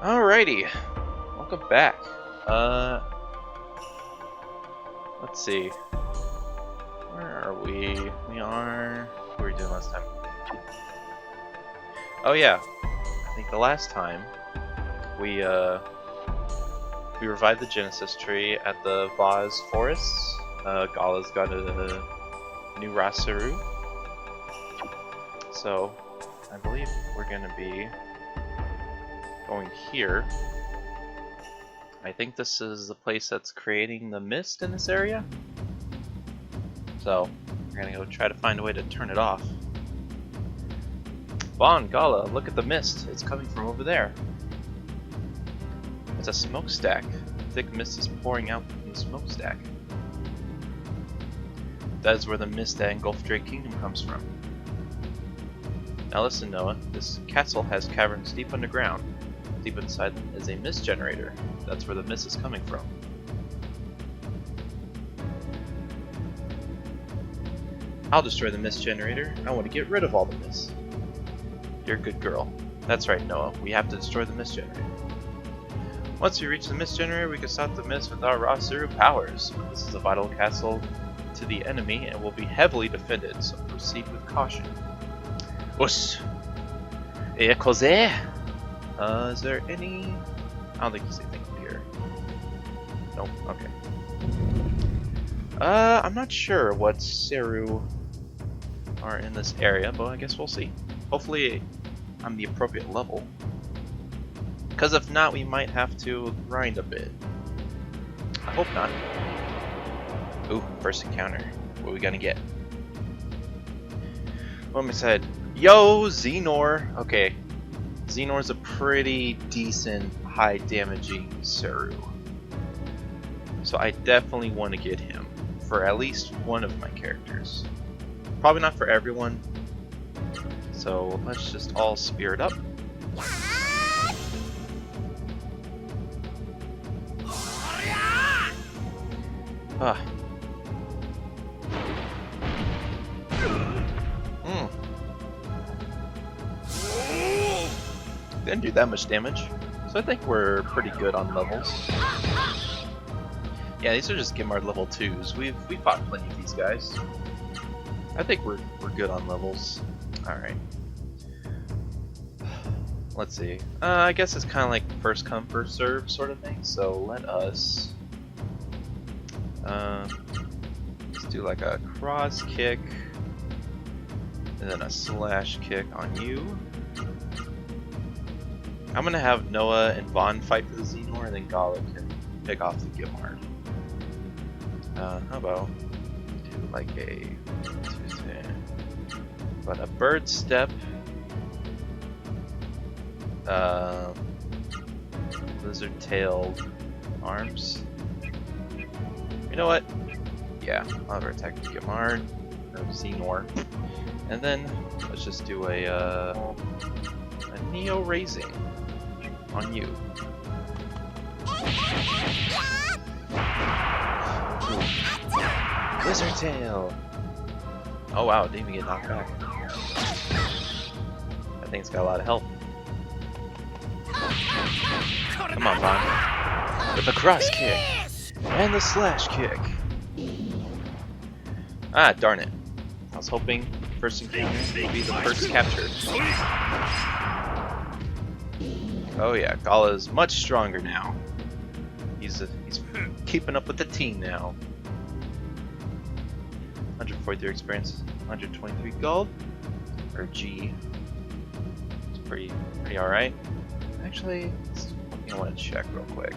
Alrighty, welcome back. Let's see. Where are we? What were we doing last time? Oh yeah, I think the last time we revived the Genesis tree at the Vahn forests. Gala's got a new Rasaru. So, I believe we're gonna be going here. I think this is the place that's creating the mist in this area. So, we're gonna go try to find a way to turn it off. Vahn, Gala, look at the mist. It's coming from over there. It's a smokestack. Thick mist is pouring out from the smokestack. That is where the mist that engulfed Drake Kingdom comes from. Now listen, Noah. This castle has caverns deep underground. Deep inside them is a mist generator. That's where the mist is coming from. I'll destroy the mist generator. I want to get rid of all the mist. You're a good girl. That's right, Noah. We have to destroy the mist generator. Once we reach the mist generator, we can stop the mist with our Rasaru powers. This is a vital castle to the enemy and will be heavily defended, so proceed with caution. Ush! Cos'è? Is there any... I don't think there's anything up here. Nope, okay. I'm not sure what Seru are in this area, but I guess we'll see. Hopefully I'm the appropriate level. Because if not, we might have to grind a bit. I hope not. Ooh, first encounter. What are we gonna get? What am I said? Yo, Xenor! Okay. Xenor's a pretty decent, high damaging Seru. So I definitely want to get him for at least one of my characters. Probably not for everyone. So let's just all spirit up. Ah. Didn't do that much damage, so I think we're pretty good on levels. Yeah, these are just Gimard level 2s. We fought plenty of these guys. I think we're good on levels. All right. Let's see. I guess it's kind of like first come first serve sort of thing. So let us let's do like a cross kick and then a slash kick on you. I'm gonna have Noah and Vahn fight for the Xenor, and then Gala can pick off the Gimard. How about do like a bird step, lizard tailed arms. You know what? Yeah, I'll have her attack the Gimard or Xenor, and then let's just do a Neo raising on you. Lizard tail! Oh wow, didn't even get knocked back. I think it's got a lot of health. Come on, Vahn. With the cross kick! And the slash kick! Ah, darn it. I was hoping first encounter would be the first capture. Oh yeah, Gala is much stronger now. He's keeping up with the team now. 143 experience, 123 gold, or G. It's pretty alright. Actually, I want to check real quick.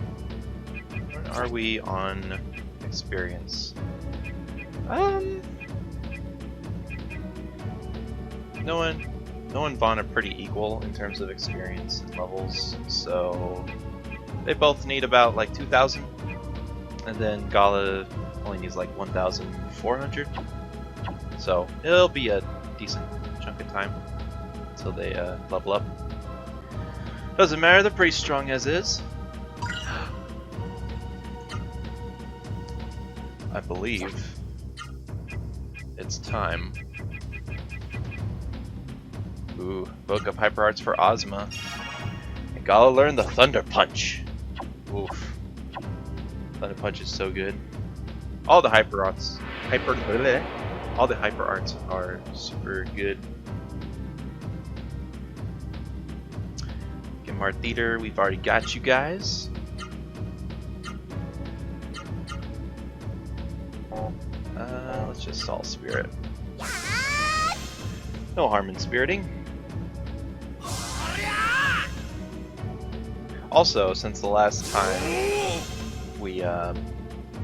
Where are we on experience? No one Vahn are pretty equal in terms of experience and levels, so they both need about like 2,000, and then Gala only needs like 1,400. So it'll be a decent chunk of time until they level up. Doesn't matter, they're pretty strong as is. I believe it's time. Ooh, book of Hyper Arts for Ozma. Gala learned the Thunder Punch. Oof. Thunder Punch is so good. All the hyper arts are super good. Gemar Theater, we've already got you guys. Let's just Soul Spirit. No harm in spiriting. Also, since the last time we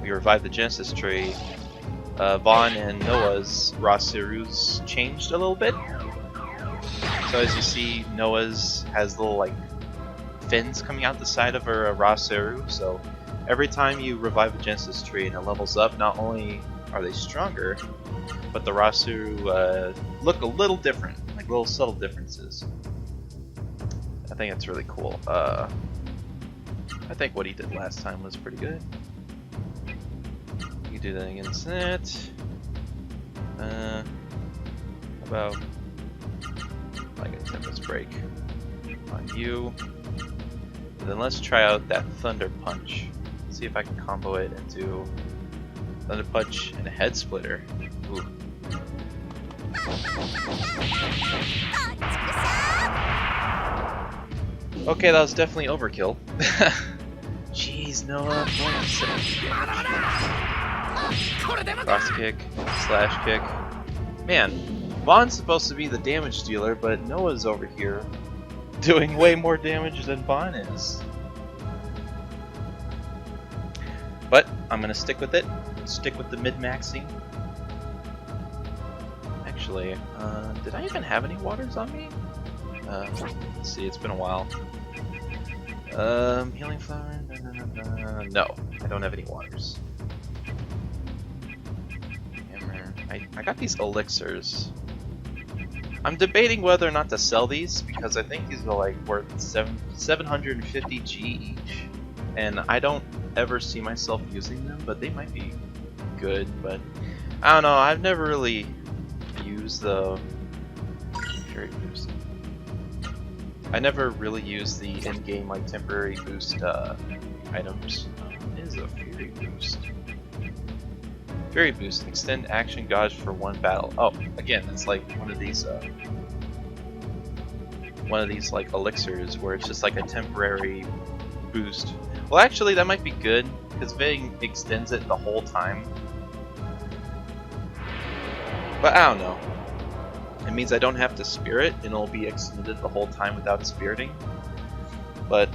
revived the Genesis tree, Vahn and Noah's Rasurus changed a little bit. So as you see, Noah's has little like fins coming out the side of her Rasuru. So every time you revive a Genesis tree and it levels up, not only are they stronger, but the Rasuru look a little different, like little subtle differences. I think it's really cool. I think what he did last time was pretty good. You do that against that. How about like a Tempest Break on you. And then let's try out that Thunder Punch. See if I can combo it into Thunder Punch and a Head Splitter. Ooh. Okay, that was definitely overkill. Jeez, Noah. Cross kick, slash kick. Man, Vahn's supposed to be the damage dealer, but Noah's over here doing way more damage than Vahn is. But I'm gonna stick with it. Stick with the mid-maxing. Actually, did I even have any waters on me? Let's see, it's been a while. Healing flower? No, I don't have any waters. Hammer. I got these elixirs. I'm debating whether or not to sell these because I think these are like worth 750 G each, and I don't ever see myself using them, but they might be good. But I don't know. I've never really used the Fury Boost. I never really used the in-game like temporary boost items. What is a Fury Boost? Fury Boost, extend action gauge for one battle. Oh, again, it's like one of these like elixirs where it's just like a temporary boost. Well, actually, that might be good because Ving extends it the whole time. But I don't know. It means I don't have to spirit, and it'll be extended the whole time without spiriting. But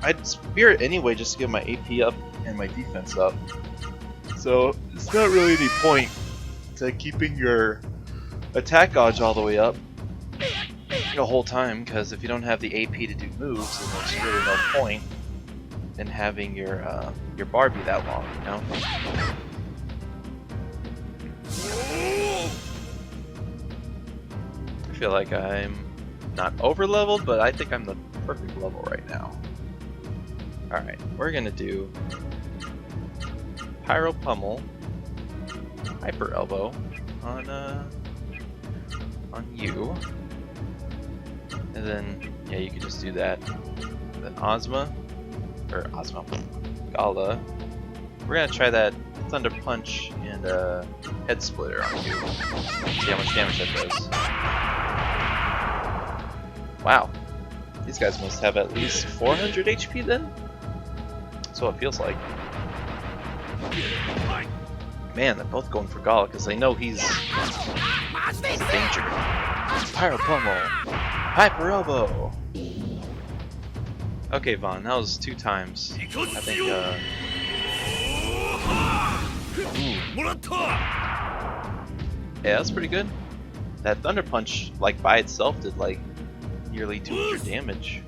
I'd spirit anyway just to get my AP up and my defense up. So it's not really any point to keeping your attack gauge all the way up the whole time, because if you don't have the AP to do moves, then there's really no point in having your bar be that long, you know? I feel like I'm not over leveled, but I think I'm the perfect level right now. Alright, we're gonna do Pyro Pummel, Hyper Elbow on you, and then yeah, you could just do that. And then Gala. We're gonna try that Thunder Punch and Head Splitter on you. See how much damage that does. Wow, these guys must have at least 400 HP then. That's what it feels like. Man, they're both going for Gala because they know he's in danger. Pyro Pummel, Hyper Elbow. Okay, Vahn, that was 2 times. I think. Yeah, that's pretty good. That Thunder Punch, like by itself, did like nearly 200 damage.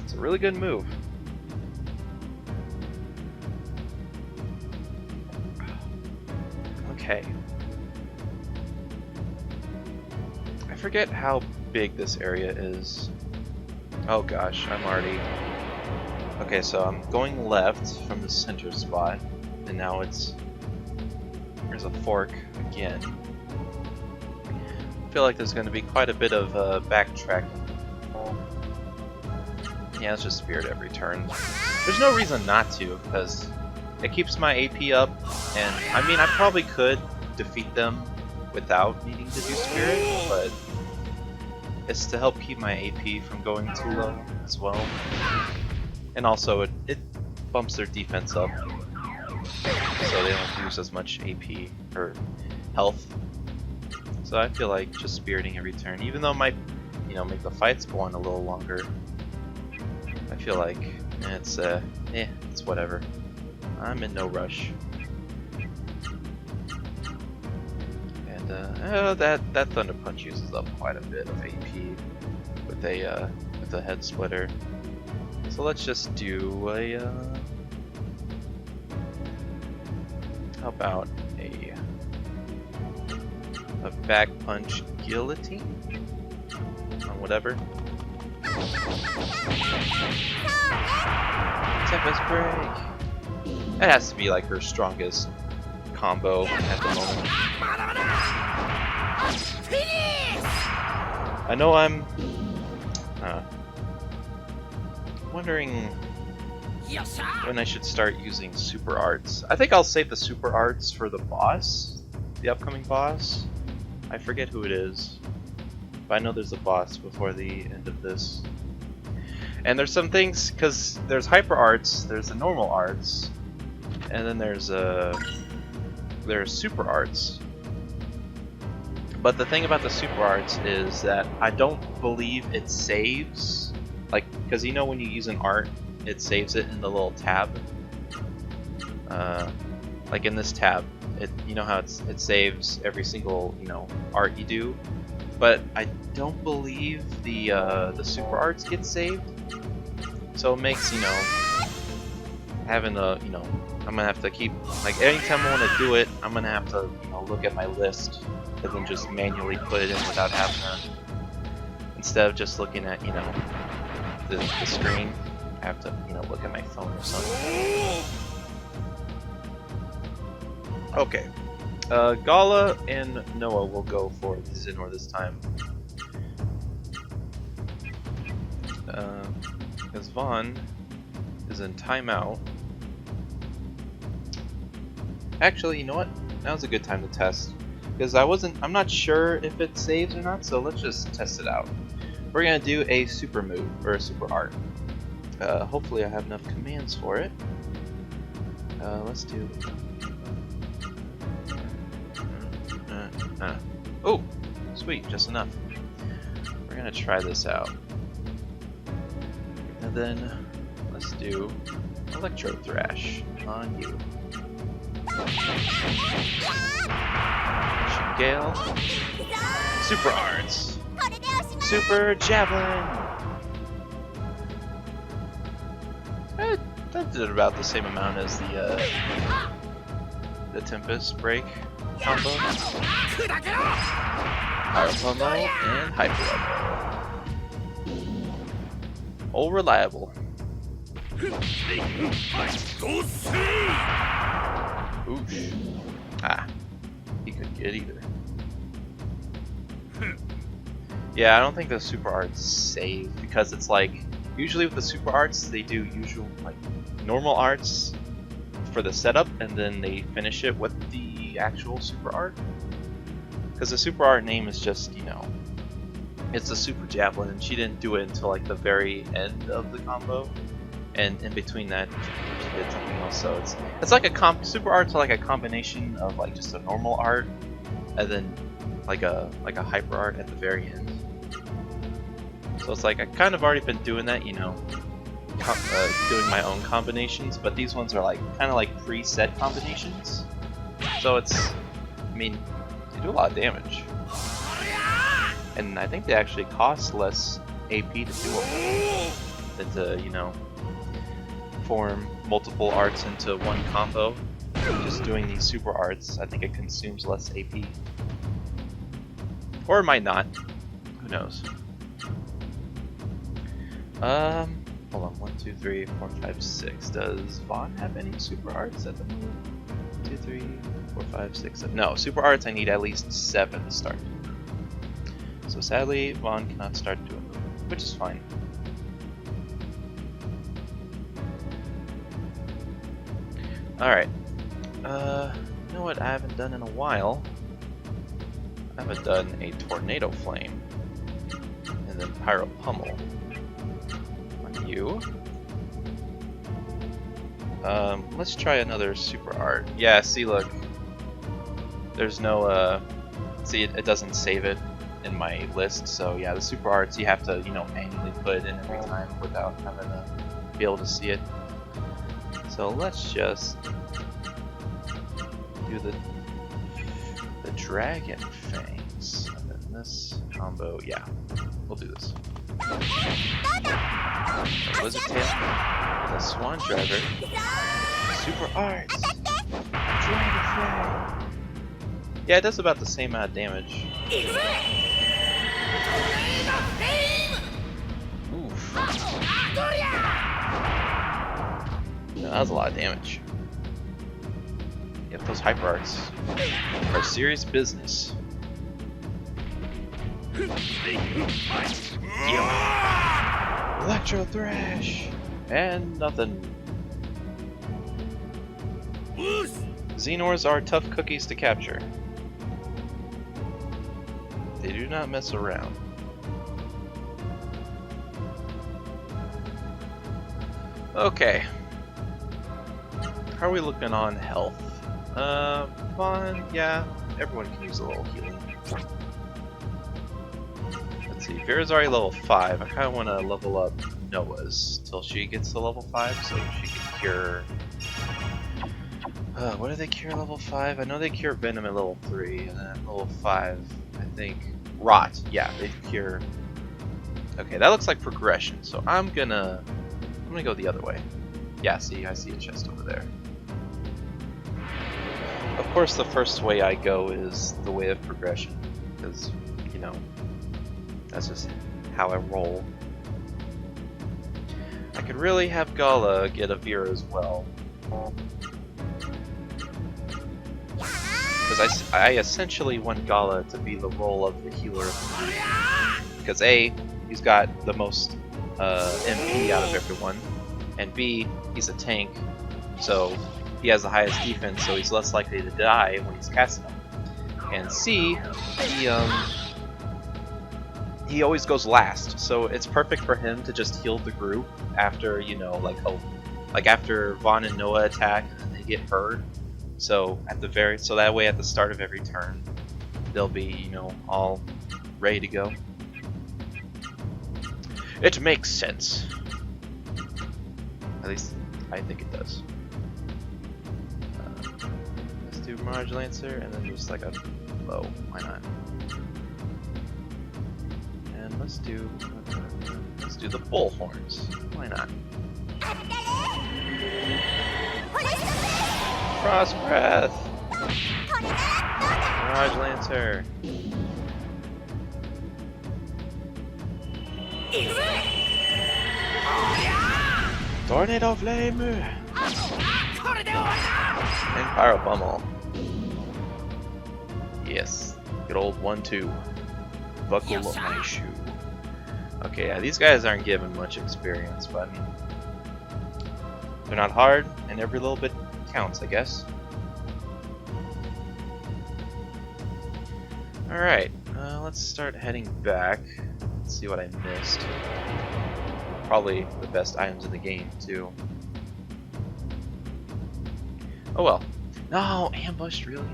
It's a really good move. Okay. I forget how big this area is. Oh gosh, I'm already... Okay, so I'm going left from the center spot, and now there's a fork again. I feel like there's going to be quite a bit of backtracking Yeah, let's just Spirit every turn. There's no reason not to, because it keeps my AP up, and I mean, I probably could defeat them without needing to do Spirit, but it's to help keep my AP from going too low as well. And also, it bumps their defense up, so they don't lose as much AP or health. So I feel like just Spiriting every turn, even though it might, you know, make the fights go on a little longer, I feel like it's whatever. I'm in no rush. And that Thunder Punch uses up quite a bit of AP with a head splitter. So let's just do a how about a back punch guillotine on whatever. Tempest Break. That has to be like her strongest combo at the moment. I know I'm wondering when I should start using super arts. I think I'll save the super arts for the boss, the upcoming boss. I forget who it is, but I know there's a boss before the end of this. And there's some things, because there's hyper arts, there's the normal arts, and then there's super arts. But the thing about the super arts is that I don't believe it saves, like, because you know when you use an art, it saves it in the little tab. Like in this tab, you know how it saves every single, you know, art you do. But I don't believe the super arts get saved. So it makes, you know, having a, you know, I'm gonna have to keep, like, anytime I want to do it, I'm gonna have to, you know, look at my list and then just manually put it in without having to, instead of just looking at, you know, the screen, I have to, you know, look at my phone or something. Okay, Gala and Noah will go for Zinor this time. Because Vahn is in timeout. Actually, you know what? Now's a good time to test. Because I'm not sure if it saves or not, so let's just test it out. We're gonna do a super move, or a super art. Hopefully I have enough commands for it. Let's do... Oh! Sweet, just enough. We're gonna try this out. And then, let's do Electro Thrash on you. Gale. Super Arts. Super Javelin. That did about the same amount as the Tempest Break combo. Power Combo and Hyper Level. All reliable. Oosh. Ah. He couldn't get either. Yeah, I don't think the super arts save because it's like usually with the super arts they do usual like normal arts for the setup and then they finish it with the actual super art. Because the super art name is just, you know, it's a super javelin and she didn't do it until like the very end of the combo. And in between that, she did something else. So it's like a super arts are like a combination of like just a normal art, and then like a hyper art at the very end. So it's like I kind of already been doing that, you know, doing my own combinations. But these ones are like kind of like preset combinations. So it's, I mean, they do a lot of damage, and I think they actually cost less AP to do them than to, you know, form multiple arts into one combo. Just doing these super arts, I think it consumes less AP. Or it might not. Who knows? Hold on. 1, 2, 3, 4, 5, 6. Does Vahn have any super arts at the moment? 2, 3, 4, 5, 6, 7. No, super arts I need at least 7 to start. So sadly, Vahn cannot start doing them. which is fine. Alright. You know what I haven't done in a while? I haven't done a Tornado Flame. And then Pyro Pummel. On you. Let's try another Super Art. Yeah, see, look. There's no, see, it doesn't save it in my list, so yeah, the Super Arts you have to, you know, manually put it in every time without having to be able to see it. So let's just do the Dragon Fangs. And then this combo, yeah, we'll do this. The Lizard Tail, the Swan Driver, Super Arts, Dragon Fang. Yeah, it does about the same amount of damage. Oof. Yeah, that was a lot of damage. Yep, those Hyper Arts are serious business. Yeah. Electro Thrash! And nothing. Xenors are tough cookies to capture. They do not mess around. Okay. How are we looking on health? Vahn, yeah, everyone can use a little healing. Let's see, Vera's already level 5. I kind of want to level up Noah's till she gets to level 5 so she can cure... what do they cure at level 5? I know they cure Venom at level 3, and then at level 5, I think... Rot, yeah, they cure... Okay, that looks like progression, so I'm gonna go the other way. Yeah, see, I see a chest over there. Of course, the first way I go is the way of progression, because, you know, that's just how I roll. I could really have Gala get a Vera as well. Because I essentially want Gala to be the role of the healer of the group. Because A, he's got the most MP out of everyone, and B, he's a tank, so he has the highest defense, so he's less likely to die when he's casting them. And C, he always goes last, so it's perfect for him to just heal the group after, you know, like after Vahn and Noah attack and then they get hurt. So so that way at the start of every turn, they'll be, you know, all ready to go. It makes sense. At least I think it does. Let's do Mirage Lancer and then just like a bow. Why not? And let's do the bullhorns. Why not? Frost Breath! Mirage Lancer! Tornado Flame! And Pyro Pummel. Yes, good old 1-2. Buckle up my shoe. Okay, yeah, these guys aren't given much experience, but I mean, they're not hard, and every little bit counts, I guess. Alright, let's start heading back. Let's see what I missed. Probably the best items in the game, too. Oh well. No, ambushed, really?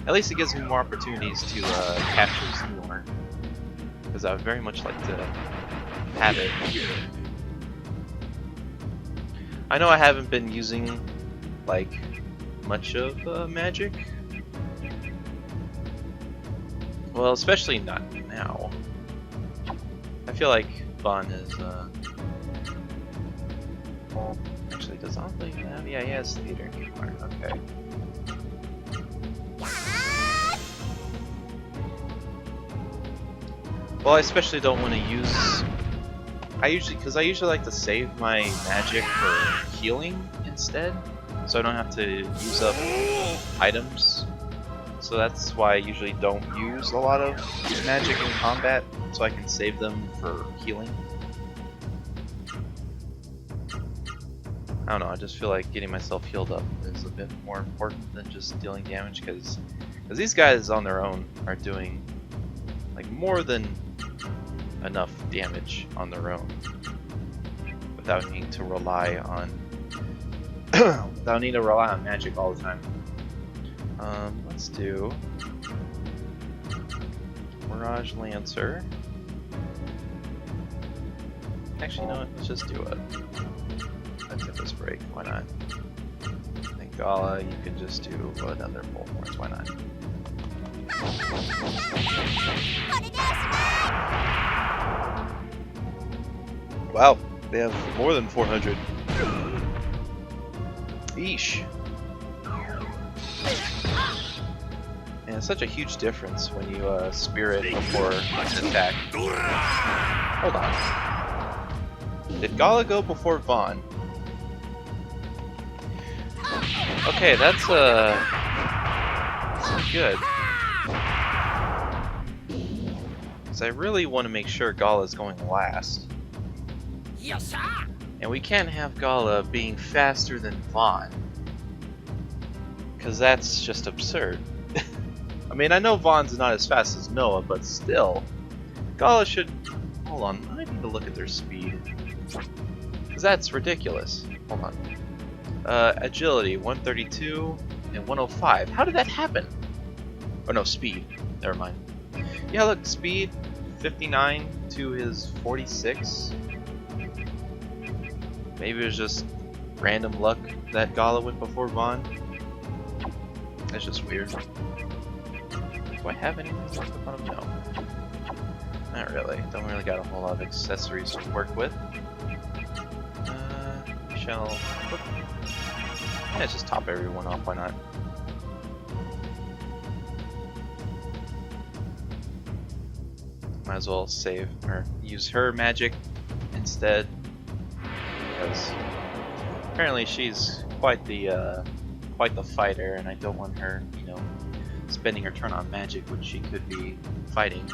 At least it gives me more opportunities to capture Xenor. Because I would very much like to have it. I know I haven't been using, like, much of magic. Well, especially not now. I feel like Vahn is, actually, does Omni have? Yeah, he has theater and Kmart. Okay. Well, I especially don't want to use... I usually like to save my magic for healing instead, so I don't have to use up items. so that's why I usually don't use a lot of magic in combat, so I can save them for healing. I don't know, I just feel like getting myself healed up is a bit more important than just dealing damage, because these guys on their own are doing like more than enough damage on their own without needing to rely on magic all the time. Let's do Mirage Lancer. Actually, you know what? Let's just do it. Let's hit this break. Why not? And Gala, you can just do another Bull Horns. Why not? Wow, they have more than 400. Eesh. And it's such a huge difference when you spirit before an attack. Hold on. Did Gala go before Vahn? Okay, that's good. Because I really want to make sure Gala's going last. And we can't have Gala being faster than Vahn, because that's just absurd. I mean, I know Vahn's not as fast as Noah, but still. Gala should... Hold on, I need to look at their speed. Because that's ridiculous. Hold on. Agility, 132 and 105. How did that happen? Oh no, speed. Never mind. Yeah, look, speed, 59 to his 46. Maybe it was just random luck that Gala went before Vahn. That's just weird. Do I have anything left upon him? No. Not really. Don't really got a whole lot of accessories to work with. Shall... Yeah, let's just top everyone off, why not? Might as well save, or use her magic instead. Because apparently she's quite the fighter, and I don't want her, you know, spending her turn on magic when she could be fighting.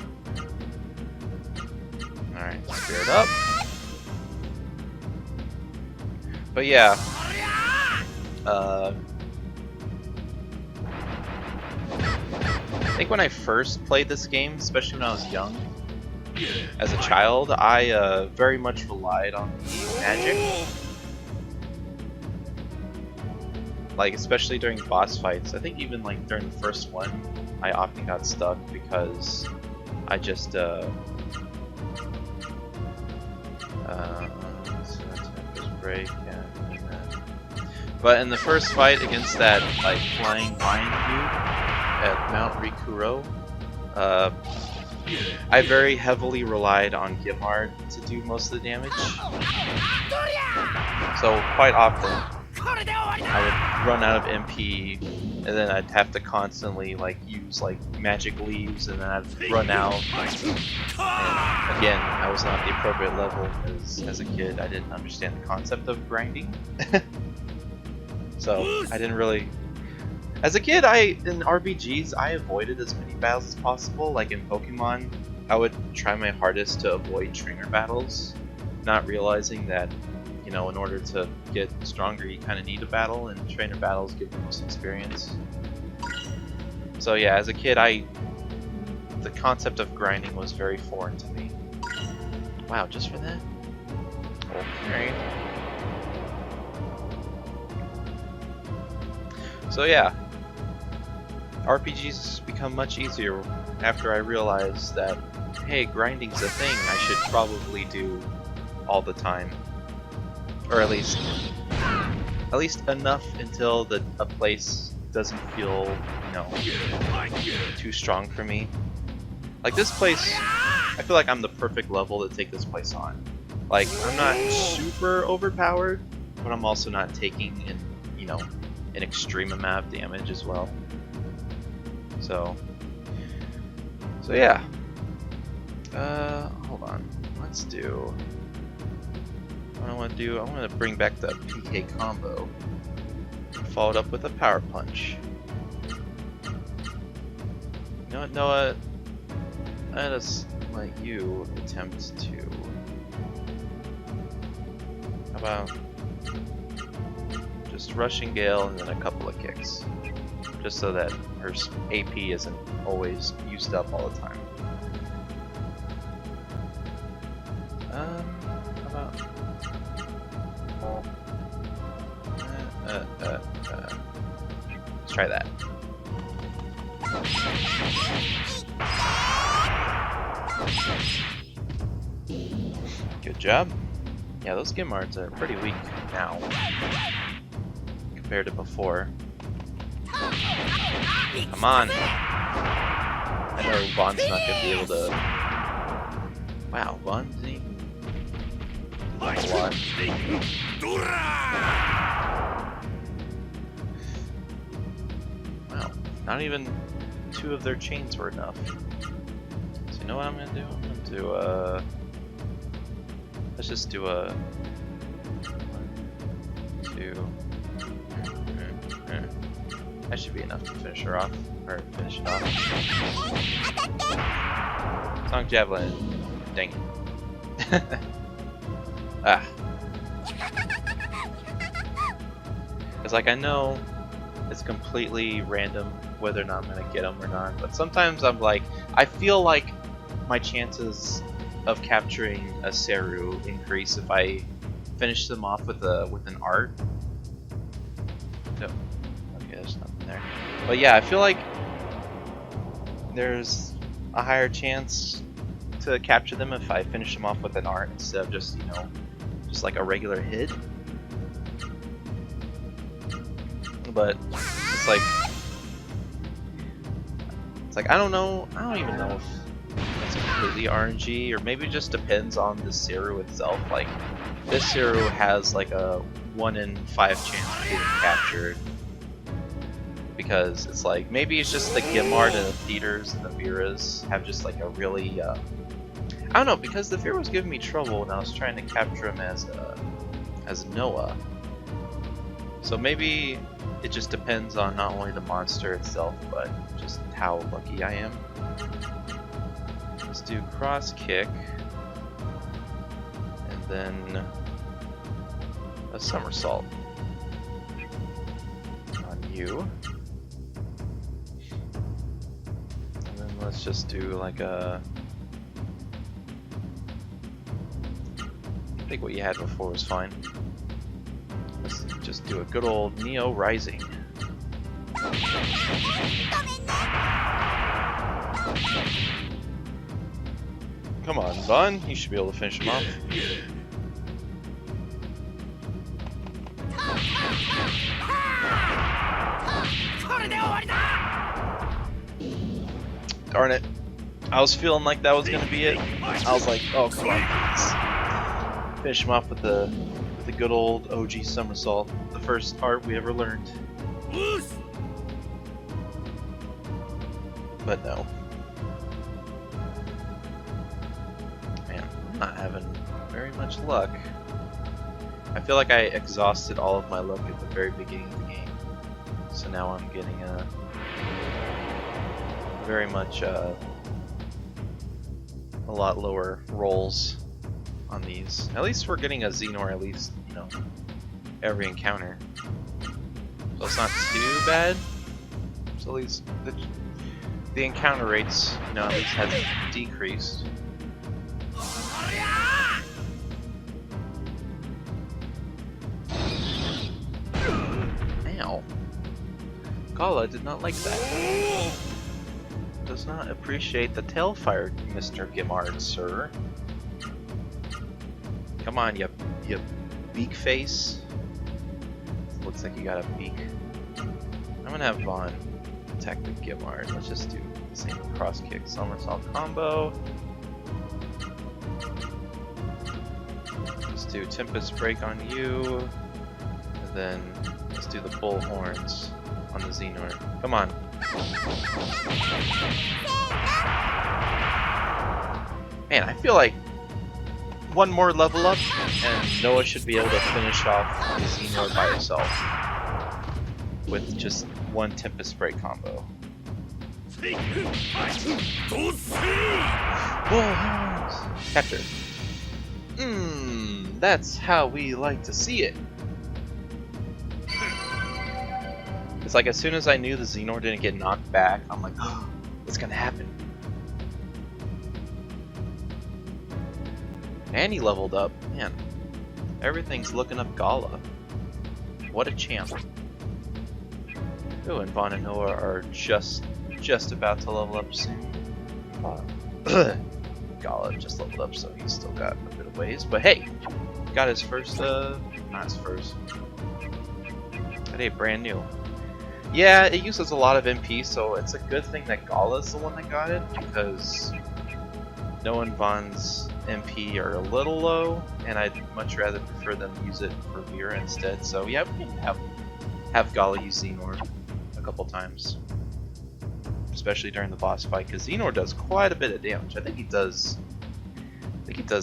Alright, spirit up. But yeah, I think when I first played this game, especially when I was young, as a child, I very much relied on the magic. Like, especially during boss fights. I think even like during the first one, I often got stuck because I just break, yeah. But in the first fight against that like flying lion dude at Mount Rikuro, I very heavily relied on Gimard to do most of the damage. So quite often I would run out of MP, and then I'd have to constantly like use like magic leaves, and then I'd run out. And again, I was not the appropriate level because as a kid I didn't understand the concept of grinding. So I didn't really... As a kid, in RPGs, I avoided as many battles as possible. Like in Pokemon, I would try my hardest to avoid trainer battles, not realizing that, you know, in order to get stronger, you kind of need a battle, and trainer battles give the most experience. So yeah, as a kid, the concept of grinding was very foreign to me. Wow, just for that? Okay. So yeah, RPGs become much easier after I realized that, hey, grinding's a thing I should probably do all the time. Or at least enough until a place doesn't feel, you know, too strong for me. Like this place, I feel like I'm the perfect level to take this place on. Like, I'm not super overpowered, but I'm also not taking in, you know, an extreme amount of damage as well. So yeah. Hold on. Let's do... What I want to do, I want to bring back the PK combo. Followed up with a power punch. You know what, Noah? Let us let you attempt to. How about just rushing Gale and then a couple of kicks, just so that her AP isn't always used up all the time. How about let's try that. Good job. Yeah, those Gimards are pretty weak now compared to before. Come on. I know Vahn's not gonna be able to. Wow, Vahn didn't even do a lot. Wow, not even 2 of their chains were enough. So you know what I'm gonna do? I'm gonna do let's just do a 1, 2. That should be enough to finish her off, or finish it off. Sonic Javelin. Dang it. Ah. It's like I know it's completely random whether or not I'm gonna get them or not, but sometimes I'm like, I feel like my chances of capturing a Seru increase if I finish them off with an art. No. Okay, there's nothing there. But yeah, I feel like there's a higher chance to capture them if I finish them off with an art instead of just, you know, just like a regular hit. But it's like I don't know. I don't even know if it's completely RNG, or maybe it just depends on the Seru itself. Like this Seru has like a 1 in 5 chance of getting captured, because it's like maybe it's just the Gimard and the Theaters and the Viras have just like a really I don't know, because the Vira was giving me trouble when I was trying to capture him as Noah. So maybe it just depends on not only the monster itself, but just how lucky I am. Let's do cross kick, and then a somersault on you. And then let's just do like a... I think what you had before was fine. Let's just do a good old Neo Rising. Come on, Vahn, you should be able to finish him off. Darn it. I was feeling like that was gonna be it. I was like, oh come on, please. Finish him off with the good old OG somersault, the first art we ever learned. But no. Man, I'm not having very much luck. I feel like I exhausted all of my luck at the very beginning of the game. So now I'm getting very much a lot lower rolls on these. At least we're getting a Xenor, at least, you know, every encounter. So it's not too bad. So at least the encounter rates, you know, at least has decreased. Ow. Gala did not like that. Does not appreciate the tailfire, Mr. Gimard, sir. Come on, you beak face. Looks like you got a beak. I'm gonna have Vahn attack the Gimard. Let's just do the same cross kick somersault combo. Let's do Tempest Break on you. And then let's do the bull horns on the Xenor. Come on. Man, I feel like one more level up and Noah should be able to finish off the Xenor by herself with just one Tempest Spray combo. Bullhorns! Capture. That's how we like to see it. It's like as soon as I knew the Xenor didn't get knocked back, I'm like, oh, what's gonna happen? And he leveled up. Man, everything's looking up Gala. What a champ. Oh, and Vahn and Noah are just about to level up soon. Gala just leveled up, so he's still got a bit of ways. But hey, got his first, not his first. Hey, brand new. Yeah, it uses a lot of MP, so it's a good thing that Gala's the one that got it, because Noah and Vahn's MP are a little low, and I'd much rather prefer them use it for Vera instead. So yeah, we can have Gala use Xenor a couple times, especially during the boss fight, because Xenor does quite a bit of damage. I think he does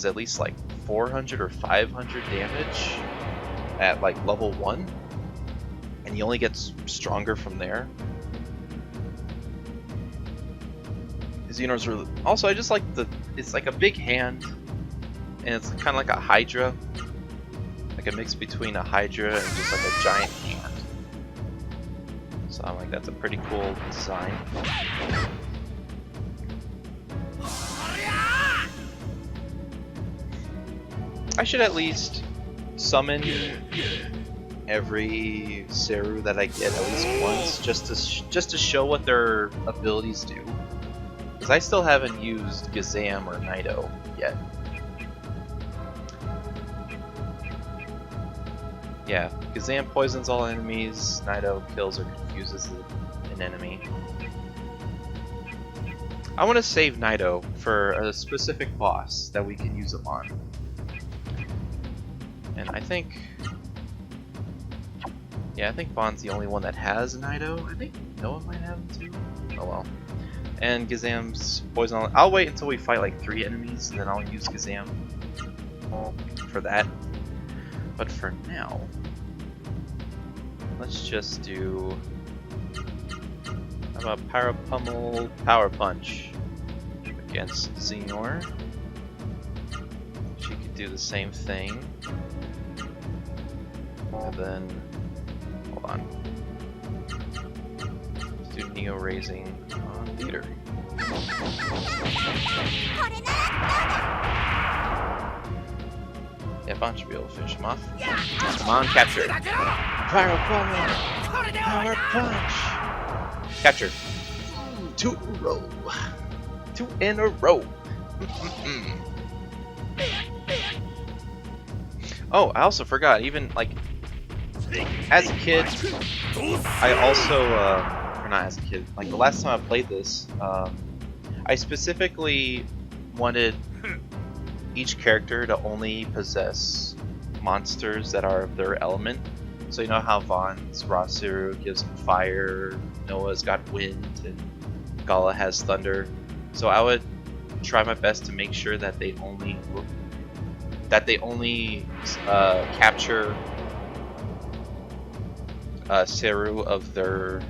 at least like 400 or 500 damage at like level 1, and he only gets stronger from there. Xenor's really... Also, I just like it's like a big hand, and it's kind of like a Hydra, like a mix between a Hydra and just like a giant hand. So I'm like, that's a pretty cool design. I should at least summon every Seru that I get at least once, just to show what their abilities do. Because I still haven't used Gazam or Naito yet. Yeah, Gazam poisons all enemies, Naito kills or confuses an enemy. I want to save Naito for a specific boss that we can use him on. And I think... Yeah, I think Vahn's the only one that has Naito. I think Noah might have him too. Oh well. And Gazam's poison. I'll wait until we fight like 3 enemies, and then I'll use Gazam for that. But for now, let's just do... How about Pyro Pummel Power Punch against Xenor? She could do the same thing. And then... Hold on. Let's do Neo Raising on Leader. Yeah, Vahn should be able to finish him off. Come on, capture! Pyro Pummel! Power Punch! Capture! 2 in a row! 2 in a row! Oh, I also forgot, even like as a kid, I also, or not as a kid, like the last time I played this, I specifically wanted each character to only possess monsters that are of their element. So you know how Vahn's Raw Seru gives him fire, Noah's got wind, and Gala has thunder. So I would try my best to make sure that they only capture Seru of their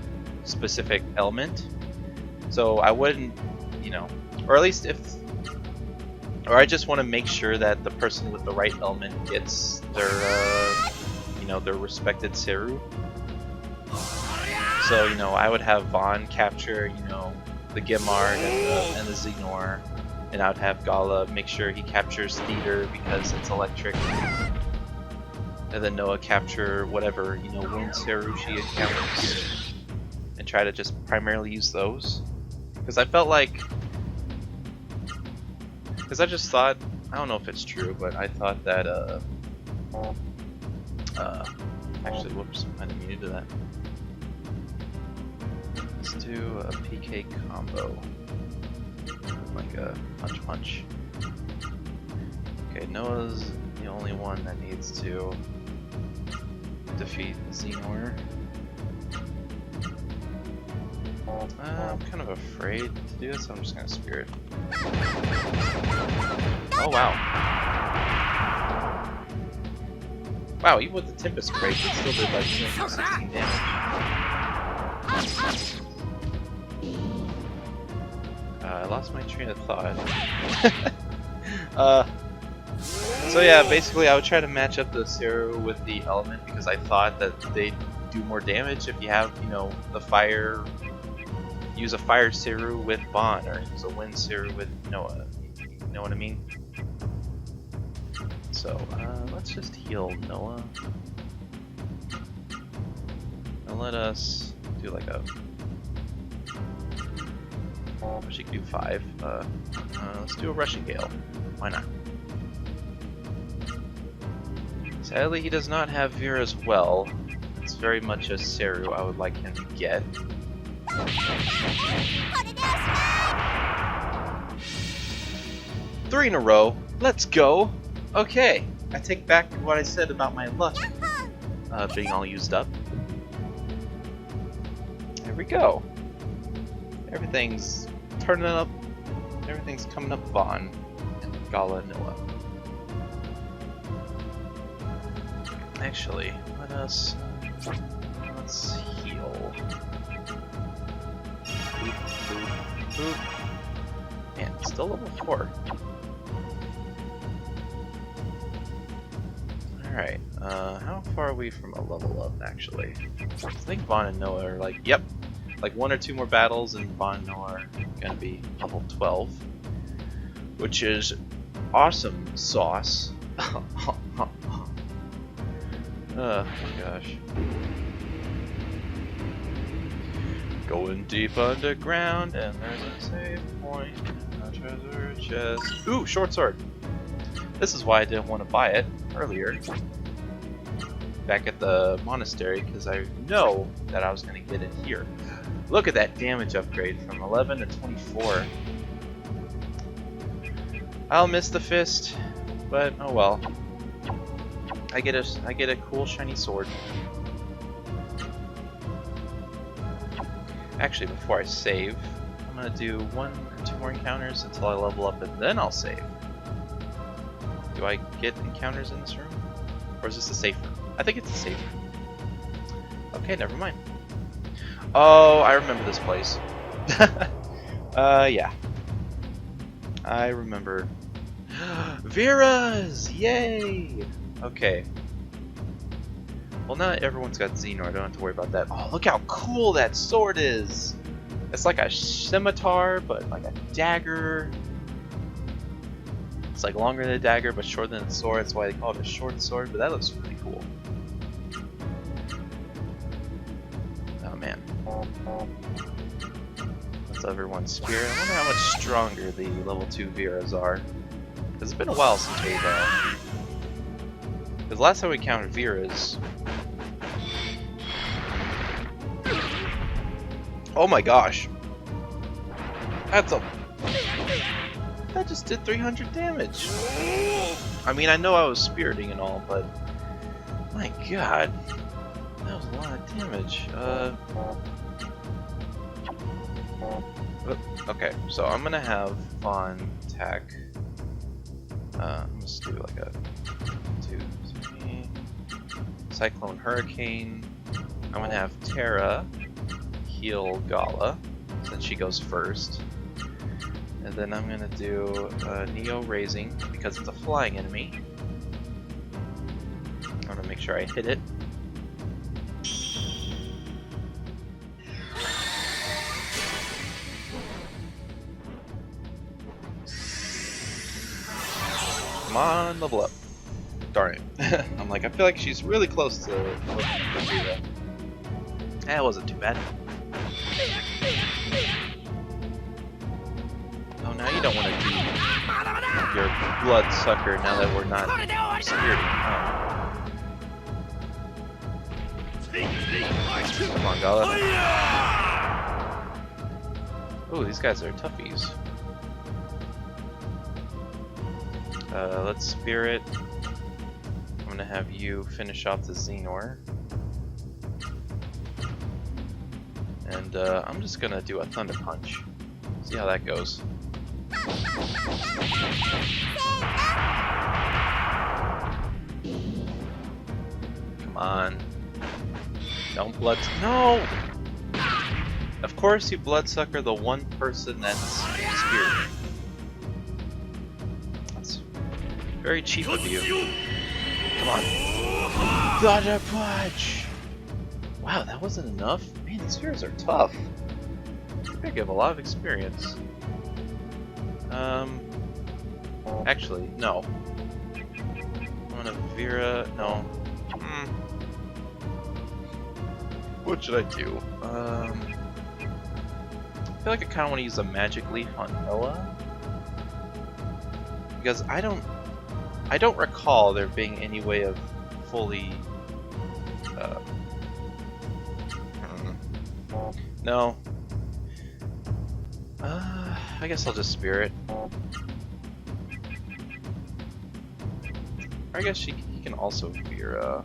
specific element. So I wouldn't, you know, or at least if, or I just want to make sure that the person with the right element gets their, you know, their respected Seru. So, you know, I would have Vahn capture, you know, the Gimard and the Xenor, and I would have Gala make sure he captures Theater because it's electric. And then Noah capture whatever, you know, wind Seru she encounters, and try to just primarily use those. Because I felt like, because I just thought, I don't know if it's true, but I thought that actually, whoops, I didn't mean to do that. Let's do a PK combo, like a punch. Okay, Noah's the only one that needs to defeat Xenor. I'm kind of afraid to do this, so I'm just gonna Spirit. Oh wow. Wow, even with the Tempest Crate, it still did like 216 damage. lost my train of thought. So yeah, basically I would try to match up the Seru with the element because I thought that they do more damage if you have, you know, the fire. Use a fire Seru with Vahn, or use a wind Seru with Noah. You know what I mean? So let's just heal Noah. And let us do like a. She could do 5. Let's do a Rushing Gale. Why not? Sadly, he does not have Veer as well. It's very much a Seru I would like him to get. 3 in a row. Let's go. Okay, I take back what I said about my luck being all used up. There we go. Everything's turning up. Everything's coming up. Vahn, Gala, Noah. Actually, let's heal. Boop, boop, boop. Man, still level 4. Alright, how far are we from a level up, actually? I think Vahn and Noah are like, yep, like 1 or 2 more battles and Vahn and Noah are gonna be level 12. Which is awesome sauce. Oh my gosh. Going deep underground, and there's a save point, a treasure chest. Ooh, short sword. This is why I didn't want to buy it earlier, back at the monastery, because I know that I was going to get it here. Look at that damage upgrade from 11 to 24. I'll miss the fist, but oh well. I get a cool shiny sword. Actually, before I save, I'm gonna do 1 or 2 more encounters until I level up, and then I'll save. Do I get encounters in this room? Or is this a safe room? I think it's a safe room. Okay, never mind. Oh, I remember this place. Yeah. I remember. Vera's! Yay! Okay. Well, not everyone's got Xenor, I don't have to worry about that. Oh, look how cool that sword is! It's like a scimitar, but like a dagger. It's like longer than a dagger, but shorter than a sword. That's why they call it a short sword, but that looks really cool. Oh man. That's everyone's spirit. I wonder how much stronger the level 2 Veras are. Because it's been a while since we've because last time we counted Veras. Oh my gosh. That just did 300 damage. I mean, I know I was spiriting and all, but my god. That was a lot of damage. Okay, so I'm gonna have Vahn attack. Let's do like a 2, 3. Cyclone Hurricane. I'm gonna have Terra heal Gala, since she goes first. And then I'm gonna do Neo Raising, because it's a flying enemy. I'm gonna make sure I hit it. Come on, level up. Darn it. I'm like, I feel like she's really close to that. That wasn't too bad. Oh, now you don't want to do your blood sucker now that we're not spiriting. Oh. Come on, Gala. Oh, these guys are toughies. Let's spirit. I'm gonna have you finish off the Xenor. And I'm just gonna do a Thunder Punch. See how that goes. Come on. Don't blood. No! Of course you bloodsucker the one person that's speared. That's very cheap of you. Come on. Thunder Punch! Wow, that wasn't enough? Man, these spheres are tough. They give a lot of experience. Actually, no. I'm gonna Vera. No. What should I do? I feel like I kind of want to use a magic leaf on Noah, because I don't recall there being any way of fully. No. I guess I'll just spirit. I guess he can also Vera.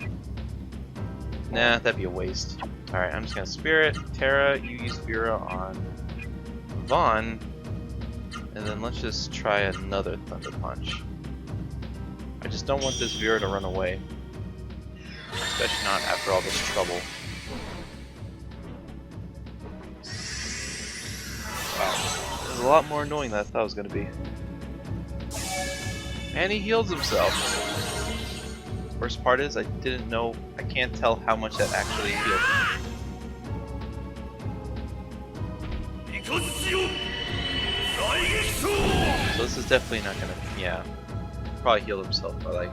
Nah, that'd be a waste. Alright, I'm just gonna spirit. Terra, you use Vera on Vahn. And then let's just try another Thunder Punch. I just don't want this Vera to run away. Especially not after all this trouble. Wow. It was a lot more annoying than I thought it was gonna be. And he heals himself. Worst part is I didn't know, I can't tell how much that actually healed him. So this is definitely not gonna, yeah. Probably healed himself by like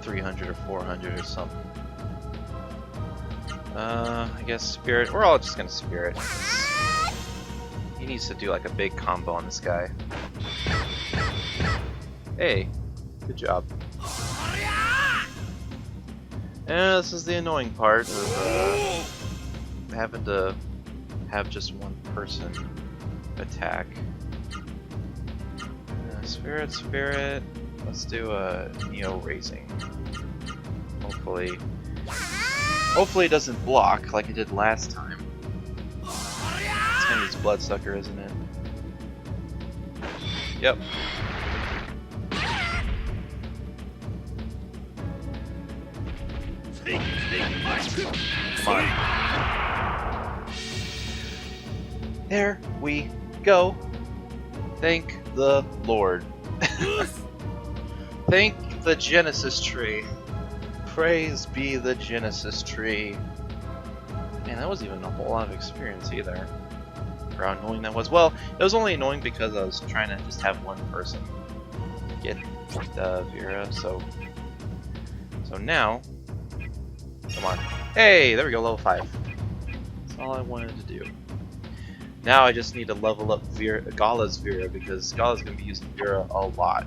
300 or 400 or something. I guess spirit, we're all just gonna spirit. He needs to do like a big combo on this guy. Hey, good job. And this is the annoying part of having to have just one person attack. Spirit. Let's do a Neo Raising. Hopefully it doesn't block like it did last time. It's gonna use Bloodsucker, isn't it? Yep. Come on. There we go. Thank the Lord. Thank the Genesis tree. Praise be the Genesis tree. Man, that wasn't even a whole lot of experience either. For how annoying that was. Well, it was only annoying because I was trying to just have one person get Vera, so now, come on. Hey, there we go, level 5. That's all I wanted to do. Now I just need to level up Gala's Vera, because Gala's going to be using Vera a lot.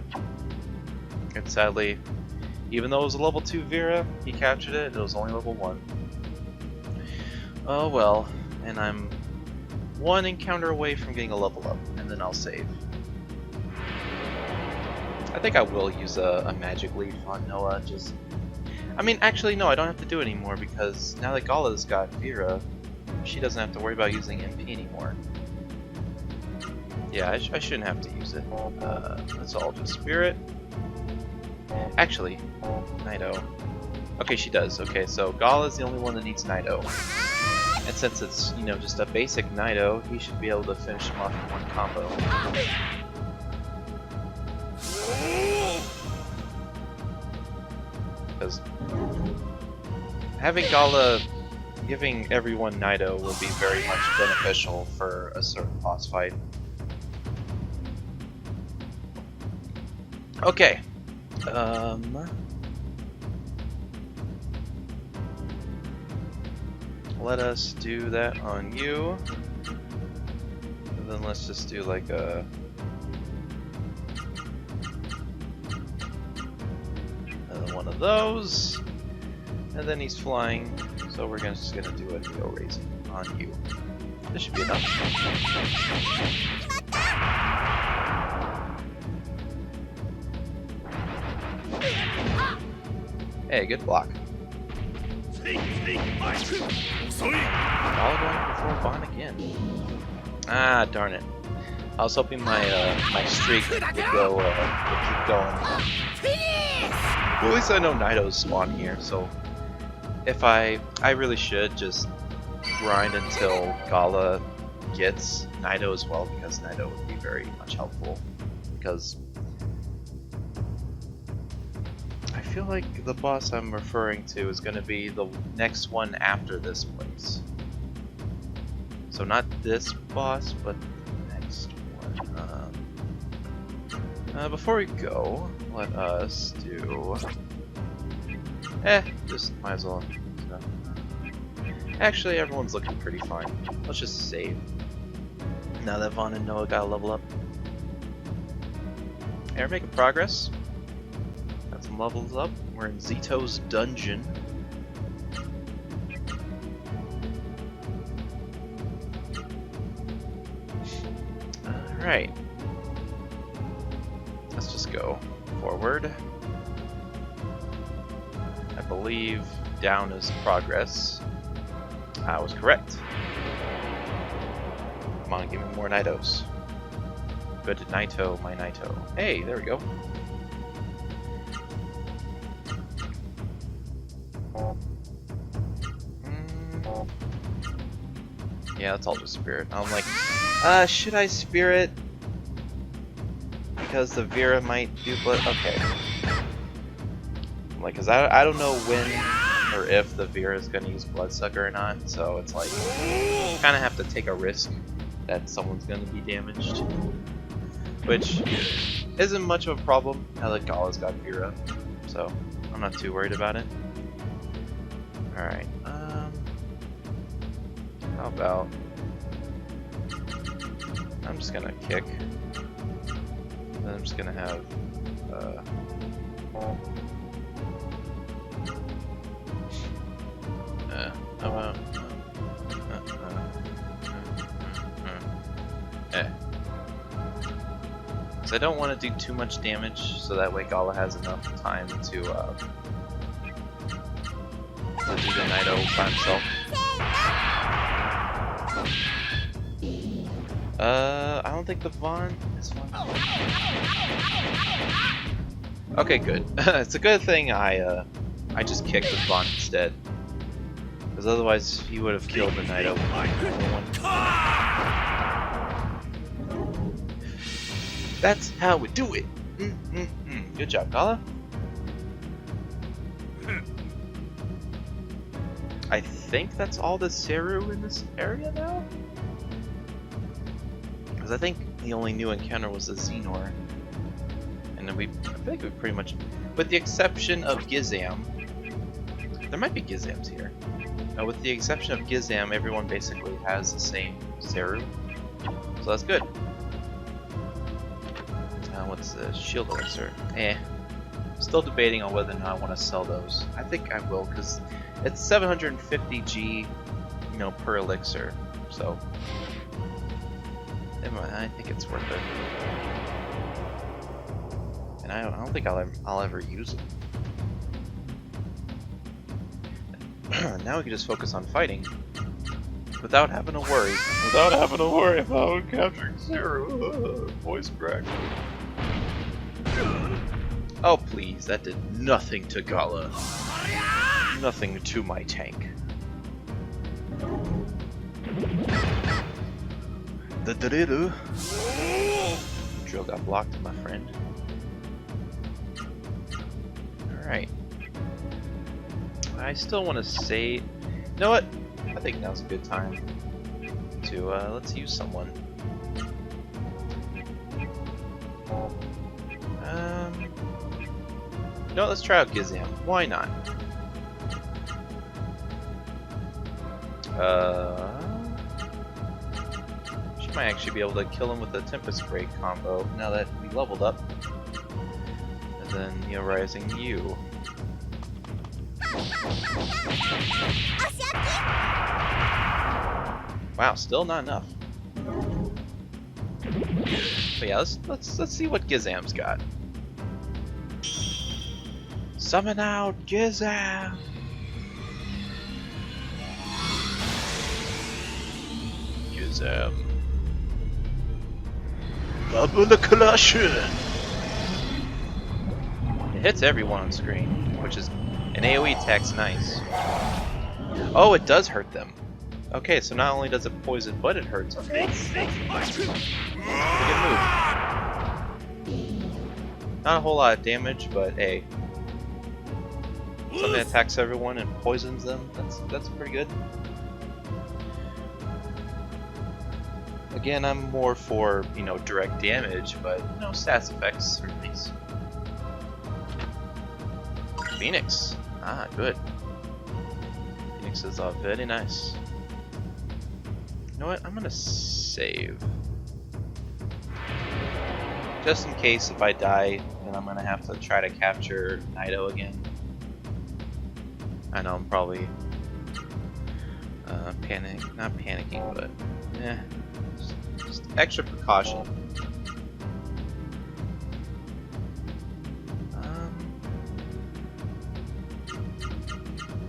And sadly, even though it was a level 2 Vera, he captured it, it was only level 1. Oh well, and I'm one encounter away from getting a level up, and then I'll save. I think I will use a magic leaf on Noah, I mean, actually no, I don't have to do it anymore, because now that Gala's got Vera, she doesn't have to worry about using MP anymore. Yeah, I shouldn't have to use it. Let's all just spirit. Actually, Nido. Okay, she does. Okay, so Gala's the only one that needs Nido. And since it's, you know, just a basic Nido, he should be able to finish him off in one combo. Because having Gala giving everyone Nido will be very much beneficial for a certain boss fight. Okay. Let us do that on you. And then let's just do like a another one of those. And then he's flying, so we're just gonna do a Neo Raising on you. This should be enough. Hey, good block. All going before Vahn again. Ah, darn it. I was hoping my my streak would go would keep going. Well, at least I know Nido's spawn here, so if I really should just grind until Gala gets Naito as well, because Naito would be very much helpful. Because I feel like the boss I'm referring to is going to be the next one after this place. So not this boss, but the next one. Before we go, let us do... just might as well... Actually, everyone's looking pretty fine. Let's just save. Now that Vahn and Noah got a level up. Hey, we're making progress. Got some levels up. We're in Zeto's dungeon. Alright. Let's just go forward. I believe down is progress. I was correct. Come on, give me more Naitos. Good Naito, my Naito. Hey, there we go. Yeah, that's all just spirit. I'm like, should I spirit? Because the Vera might do blood. Okay. I'm like, cause I don't know when or if the Vera is gonna use Bloodsucker or not, so it's like, you kind of have to take a risk that someone's gonna be damaged, which isn't much of a problem now that Gala's got Vera, so I'm not too worried about it. All right, how about I'm just gonna kick, and I'm just gonna have how about so I don't want to do too much damage, so that way Gala has enough time to do the Naito by himself. I don't think the Vahn is one. Okay, good. It's a good thing I just kicked with Vahn instead, because otherwise he would have killed the Naito. That's how we do it. Good job, Gala. I think that's all the Seru in this area now? Because I think the only new encounter was the Xenor. And then I think we pretty much, with the exception of Gizam, there might be Gizams here. With the exception of Gizam, everyone basically has the same Seru. So that's good. What's the shield elixir? Still debating on whether or not I want to sell those. I think I will, because it's 750 G, you know, per elixir. So I think it's worth it. And I don't think I'll ever use it. Now we can just focus on fighting without having to worry. Without having to worry about capturing Seru. Voice crack. Oh please, that did nothing to Gala. Nothing to my tank. The drill got blocked, my friend. Alright. I still want to save. You know what? I think now's a good time to let's use someone. No, let's try out Gizam. Why not? She might actually be able to kill him with the Tempest Break combo now that we leveled up. And then Neo-Rising you. Wow, still not enough. But yeah, let's see what Gizam's got. Summon out Gizam! Gizam. Bubble collision! It hits everyone on screen, which is an AoE attack's nice. Oh, it does hurt them. Okay, so not only does it poison, but it hurts. Pretty good move. Not a whole lot of damage, but hey, something that attacks everyone and poisons them. That's pretty good. Again, I'm more for, you know, direct damage, but you know, stats effects are nice. Phoenix. Ah, good. Phoenix is very nice. You know what? I'm gonna save. Just in case if I die, then I'm gonna have to try to capture Naito again. I know I'm probably not panicking, but yeah, just extra precaution.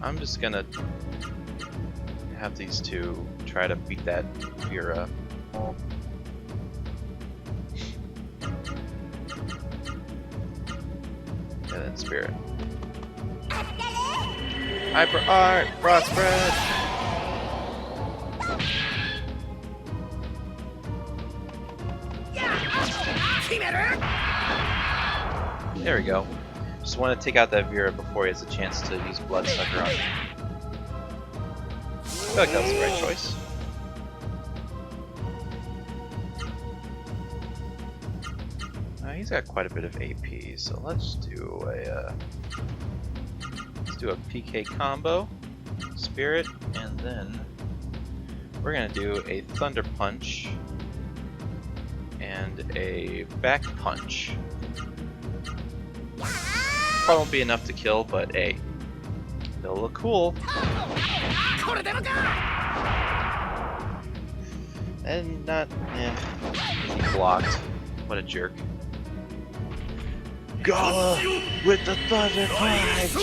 I'm just gonna have these two try to beat that Vera. Yeah, that spirit. Hyper Art! Broad spread! There we go. Just want to take out that Vera before he has a chance to use Bloodsucker on him. I feel like that was the right choice. He's got quite a bit of AP, so let's do a PK combo, Spirit, and then we're gonna do a Thunder Punch and a Back Punch. Probably won't be enough to kill, but hey, they'll look cool. And not, blocked. What a jerk. Gala with the Thunder Punch!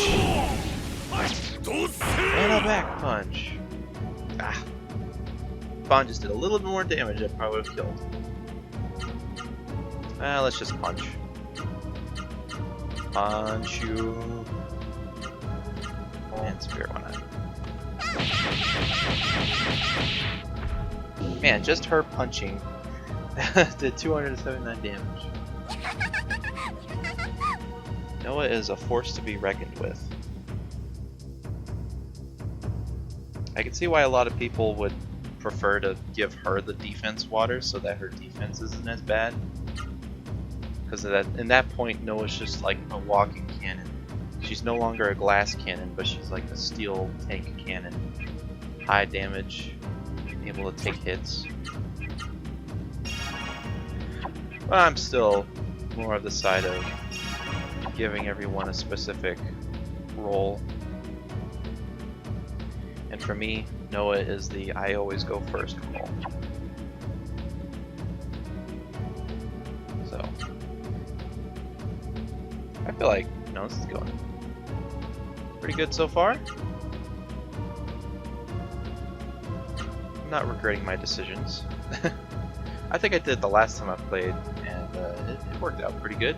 And a Back Punch. Ah. Vahn just did a little bit more damage that probably would have killed. Let's just punch. Punch you. And Spirit, why not? Man, just her punching did 279 damage. Noah is a force to be reckoned with. I can see why a lot of people would prefer to give her the defense water so that her defense isn't as bad. Because in that point, Noah's just like a walking cannon. She's no longer a glass cannon, but she's like a steel tank cannon. High damage, able to take hits. But I'm still more of the side of giving everyone a specific role. And for me, Noah is the I always go first role. So I feel like, you know, this is going pretty good so far. I'm not regretting my decisions. I think I did the last time I played, and it worked out pretty good.